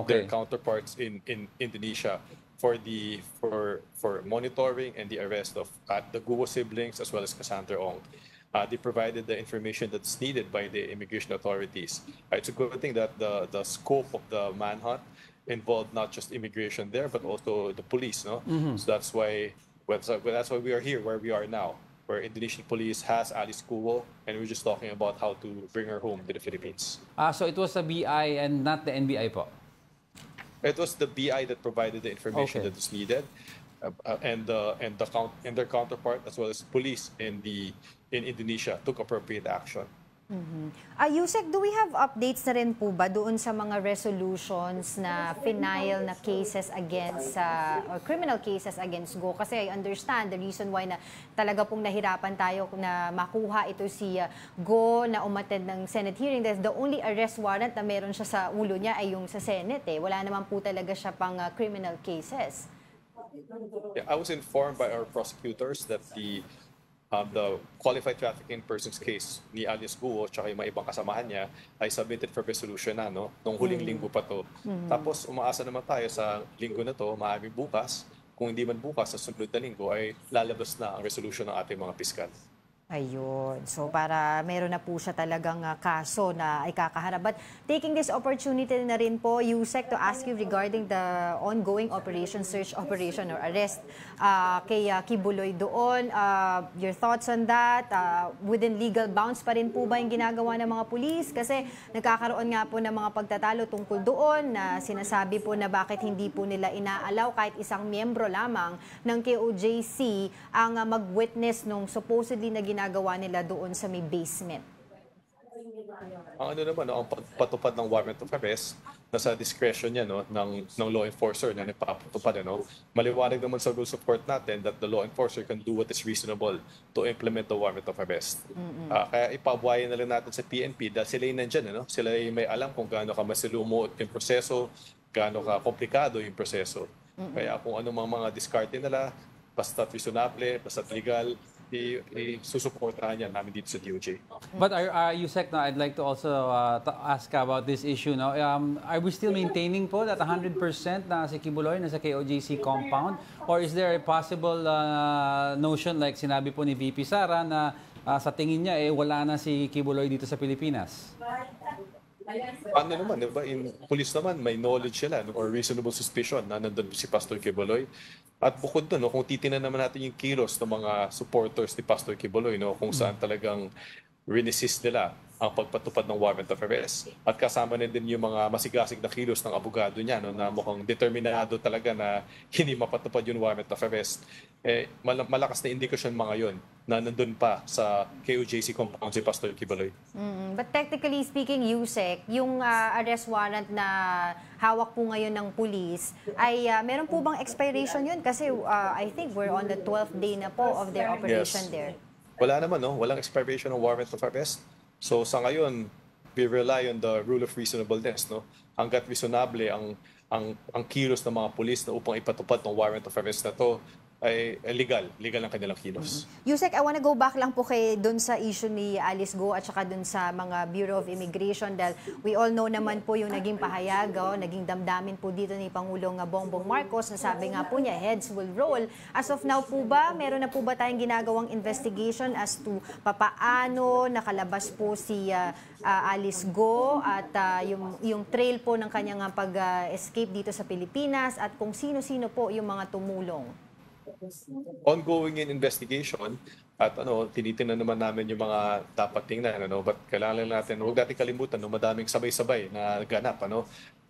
their counterparts in Indonesia for monitoring and the arrest of the Guo siblings as well as Cassandra Ong. They provided the information that's needed by the immigration authorities. It's a good thing that the scope of the manhunt involved not just immigration there, but also the police. So that's why we are here where we are now, where Indonesian police has Alice Go, and we're just talking about how to bring her home to the Philippines. So it was the BI and not the NBI po? It was the BI that provided the information that was needed, and their counterpart as well as police in Indonesia took appropriate action. Yusek, do we have updates na rin po ba doon sa mga resolutions na final na cases against, or criminal cases against Go? Kasi I understand the reason why na talaga pong nahirapan tayo na makuha ito si Go na umattend ng Senate hearing. Dahil the only arrest warrant na meron siya sa ulo niya ay yung sa Senate. Wala naman po talaga siya pang criminal cases. Yeah, I was informed by our prosecutors that the qualified trafficking persons case ni Alice Guo at yung mga ibang kasamahan niya ay submitted for resolution na, no? Nung huling linggo pa to. Tapos umaasa naman tayo sa linggo na to, maaaring bukas. Kung hindi man bukas, sa sunod na linggo ay lalabas na ang resolution ng ating mga piskal. Ayun. So para meron na po siya talagang kaso na ay kakaharap. But taking this opportunity na rin po, Yusek, to ask you regarding the ongoing operation, search operation or arrest kay Kibuloy doon. Your thoughts on that? Within legal bounds pa rin po ba yung ginagawa ng mga pulis? Kasi nagkakaroon nga po ng mga pagtatalo tungkol doon na sinasabi po na bakit hindi po nila inaalaw kahit isang miyembro lamang ng KOJC ang mag-witness nung supposedly na ginagawa nila doon sa may basement. Ang ano naman, ang patupad ng warrant of arrest, nasa discretion niya, no, ng law enforcer na nagpapatupad. No? Maliwanag naman sa rules of court natin that the law enforcer can do what is reasonable to implement the warrant of arrest. Kaya ipabuhayan na lang natin sa PNP dahil sila yung nandyan. No? Sila yung may alam kung gaano ka masilumuot yung proseso, gaano ka komplikado yung proseso. Kaya kung ano mga diskarte nila, basta't reasonable, basta't legal, susuportahan yan namin dito sa DOJ. But Yusek, I'd like to also ask about this issue. Now, are we still maintaining po that 100% na si Kibuloy na sa KOJC compound? Or is there a possible notion like sinabi po ni VP Sara na sa tingin niya wala na si Kibuloy dito sa Pilipinas? Ano naman, diba? In police naman, may knowledge sila or reasonable suspicion na nandun si Pastor Kibuloy. At bukod doon, no, kung titinan naman natin yung kilos ng mga supporters ni Pastor Kibuloy, no, kung saan talagang resist nila ang pagpatupad ng warrant of arrest. At kasama na din yung mga masigasig na kilos ng abogado niya, no, na mukhang determinado talaga na hindi mapatupad yung warrant of arrest. Malakas na indikasyon mga yun na nandun pa sa KOJC compound si Pastor Kibuloy. But technically speaking, Yusek, yung arrest warrant na hawak po ngayon ng police, ay meron po bang expiration yun? Kasi I think we're on the 12th day na po of their operation there. Wala naman, no? Walang expiration ng warrant of arrest. So sa ngayon, we rely on the rule of reasonableness, no? Hangga't reasonable ang kilos ng mga pulis na upang ipatupad ng warrant of arrest na to ay legal ang kanilang kilos. Yusek, I wanna go back lang po dun sa issue ni Alice Go at saka dun sa mga Bureau of Immigration dahil we all know naman po yung naging pahayag, naging damdamin po dito ni Pangulong Bongbong Marcos na sabi nga po niya, heads will roll. As of now po ba, meron na po ba tayong ginagawang investigation as to papaano nakalabas po si Alice Go at yung trail po ng kanyang pag-escape dito sa Pilipinas at kung sino-sino po yung mga tumulong? Ongoing in investigation at tinitingnan naman namin yung mga dapat tingnan, but kailangan natin, huwag natin kalimutan, madaming sabay-sabay na ganap,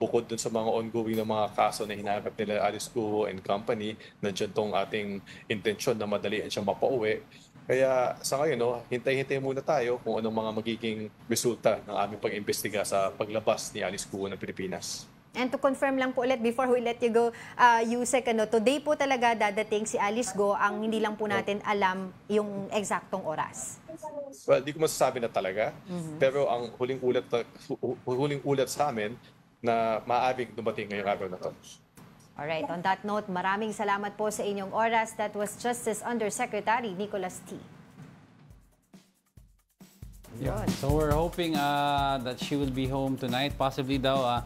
bukod dun sa mga ongoing na mga kaso na hinaharap nila Alice Go and company, nandiyan tong ating intensyon na madalian siyang mapauwi. Kaya sa ngayon, hintay-hintay muna tayo kung anong mga magiging resulta ng aming pag-imbestiga sa paglabas ni Alice Go ng Pilipinas. And to confirm lang po ulit before we let you go, Yusek, today po talaga dadating si Alice Go, ang hindi lang po natin alam yung eksaktong oras. Well, di ko masasabi na talaga, pero ang huling ulat sa amin na maaaring dumating ngayong araw na to. Alright, on that note, maraming salamat po sa inyong oras. That was Justice Undersecretary Nicholas T. Yeah. So we're hoping that she will be home tonight, possibly daw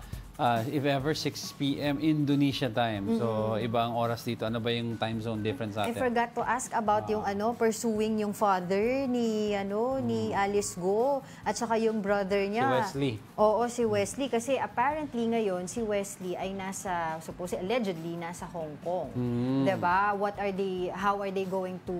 if ever 6 p.m. Indonesia time. So iba ang oras dito. Ano ba yung time zone difference natin? I forgot to ask about yung pursuing yung father ni Alice Go at saka yung brother niya. Si Wesley. Oo, si Wesley kasi apparently ngayon si Wesley ay allegedly nasa Hong Kong. 'Di ba? How are they going to,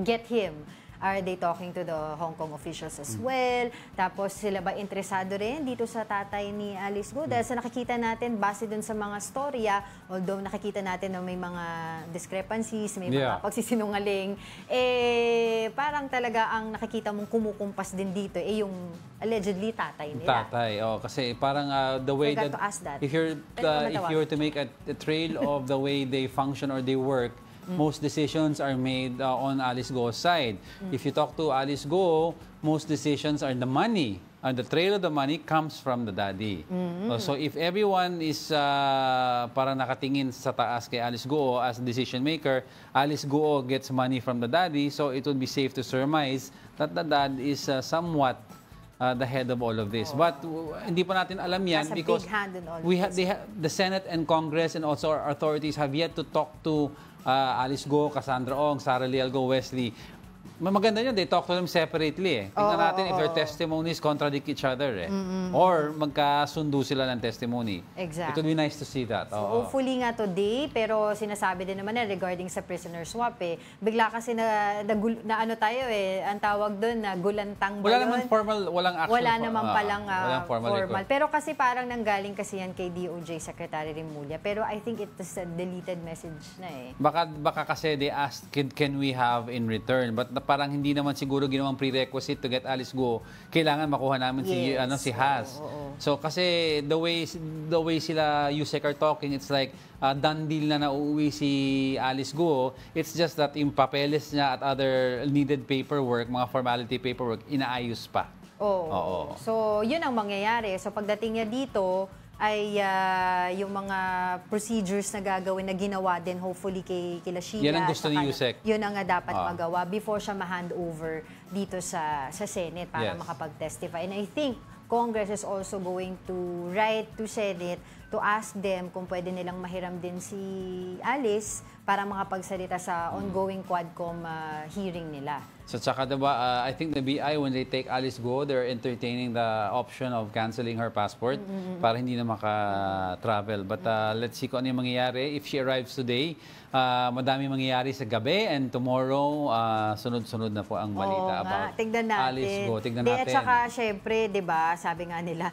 get him? Are they talking to the Hong Kong officials as well? Tapos sila ba interesado rin dito sa tatay ni Alice Go? Dahil sa nakikita natin, base dun sa mga storya, although nakikita natin na may mga discrepancies, may mga pagsisinungaling, parang talaga ang nakikita mong kumukumpas din dito, yung allegedly tatay nila. Tatay, kasi parang the way that, if you're to make a trail of the way they function or they work, most decisions are made on Alice Go's side. If you talk to Alice Go, most decisions are the money. And the trail of the money comes from the daddy. So if everyone is parang nakatingin sa taas kay Alice Go as a decision maker, Alice Go gets money from the daddy, so it would be safe to surmise that the dad is somewhat the head of all of this. But hindi pa natin alam yan because the Senate and Congress and also our authorities have yet to talk to Alice Go, Cassandra Ong, Sara Leal Go, Wesley. Maganda yun, they talk to them separately. Tingnan natin if their testimonies contradict each other. Or magkasundo sila ng testimony. Exactly. It would be nice to see that. So, hopefully nga today, pero sinasabi din naman regarding sa prisoner swap bigla kasi na ano tayo ang tawag doon na gulantang ba wala yun? Naman formal, walang actual. Wala naman palang formal. Pero kasi parang nanggaling kasi yan kay DOJ Secretary Remulla. Pero I think it is a deleted message na Baka kasi they asked, can we have in return? But parang hindi naman siguro ginawang prerequisite to get Alice Go. Kailangan makuha namin si Has. So kasi the way sila USEC are talking, it's like done deal na nauuwi si Alice Go. It's just that yung papeles niya at other needed paperwork, mga formality paperwork, inaayos pa. So yun ang mangyayari. So pagdating niya dito, ay yung mga procedures na gagawin na ginawa din hopefully kila Sheila. Yan ang gusto ni USEC. Yun ang dapat magawa before siya ma-hand over dito sa Senate para makapag-testify. And I think Congress is also going to write to Senate to ask them kung pwede nilang mahiram din si Alice para makapagsalita sa ongoing Quadcom hearing nila. So tsaka diba, I think the BI, when they take Alice Go, they're entertaining the option of canceling her passport para hindi na maka-travel. But let's see kung ano yung mangyayari. If she arrives today, madami mangyayari sa gabi and tomorrow, sunod-sunod na po ang balita about tignan natin. Alice Go. Tignan natin. At saka, syempre, diba, sabi nga nila,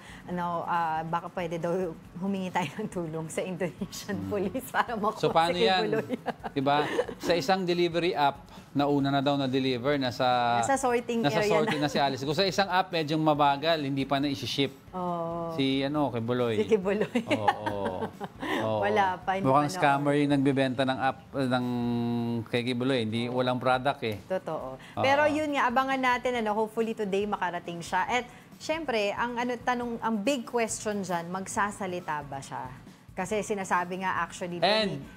baka pwede daw humingi tayo ng tulong sa Indonesian police para makuha so, paano yan? Diba? Sa isang delivery app, nauna na daw na-deliver, nasa sorting area na si Alice. Kung sa isang app, medyo mabagal, hindi pa na isi-ship. Si kay Buloy. Si Buloy. Wala pa. Mukhang scammer yung nagbebenta ng app ng kay Buloy. Walang product Totoo. Pero yun nga, abangan natin, hopefully today makarating siya. At syempre, ang big question dyan, magsasalita ba siya? Kasi sinasabi nga actually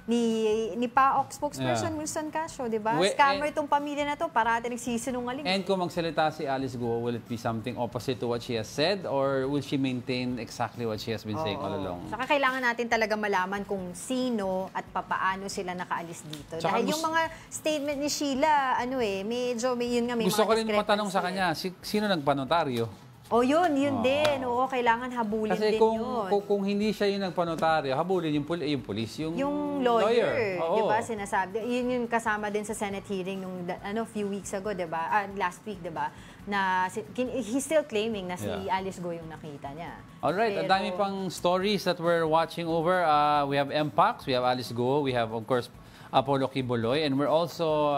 ni PAOK spokesperson Wilson Casio, di ba? Scammer itong pamilya na to, parati nagsisinungaling. And kung magsalita si Alice Go, will it be something opposite to what she has said or will she maintain exactly what she has been saying all along? Saka kailangan natin talaga malaman kung sino at papaano sila nakaalis dito. Dahil yung mga statement ni Sheila, medyo yun nga may gusto mga ko rin matanong sa kanya, sino nagpanotaryo? Yun din. Kailangan habulin kasi din yun. Kung hindi siya yung nagpanotaryo, habulin yung police, yung lawyer. Diba, sinasabi. Yun yung kasama din sa Senate hearing nung few weeks ago, diba? Last week, diba? Na he's still claiming na si Alice Go yung nakita niya. Alright, ang dami pang stories that we're watching over. We have MPAX, we have Alice Go, we have, of course, Apollo Quiboloy, and we're also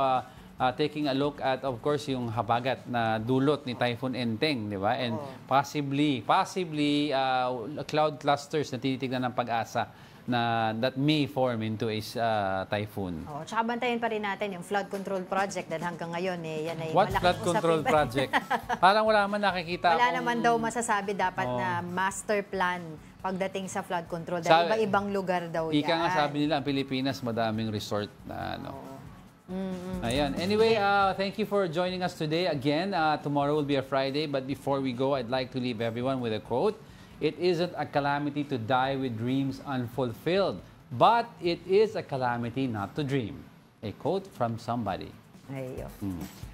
taking a look at, of course, yung habagat na dulot ni Typhoon Enteng, di ba? And possibly, cloud clusters na tinitignan ng Pag-asa na that may form into a typhoon. Tsaka bantayan pa rin natin yung flood control project dahil hanggang ngayon, yan ay what flood control project? Parang wala man nakikita. Wala naman daw masasabi dapat na master plan pagdating sa flood control. Dahil iba-ibang lugar daw yan. Ika nga sabi nila, ang Pilipinas, madaming resort na Ayan. Anyway, thank you for joining us today. Again, tomorrow will be a Friday, but before we go, I'd like to leave everyone with a quote. It isn't a calamity to die with dreams unfulfilled, but it is a calamity not to dream. A quote from somebody.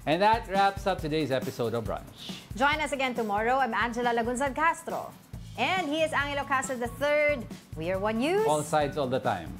And that wraps up today's episode of Brunch. Join us again tomorrow. I'm Angela Lagunzad Castro. And he is Angelo Castro III. We are One News. All sides all the time.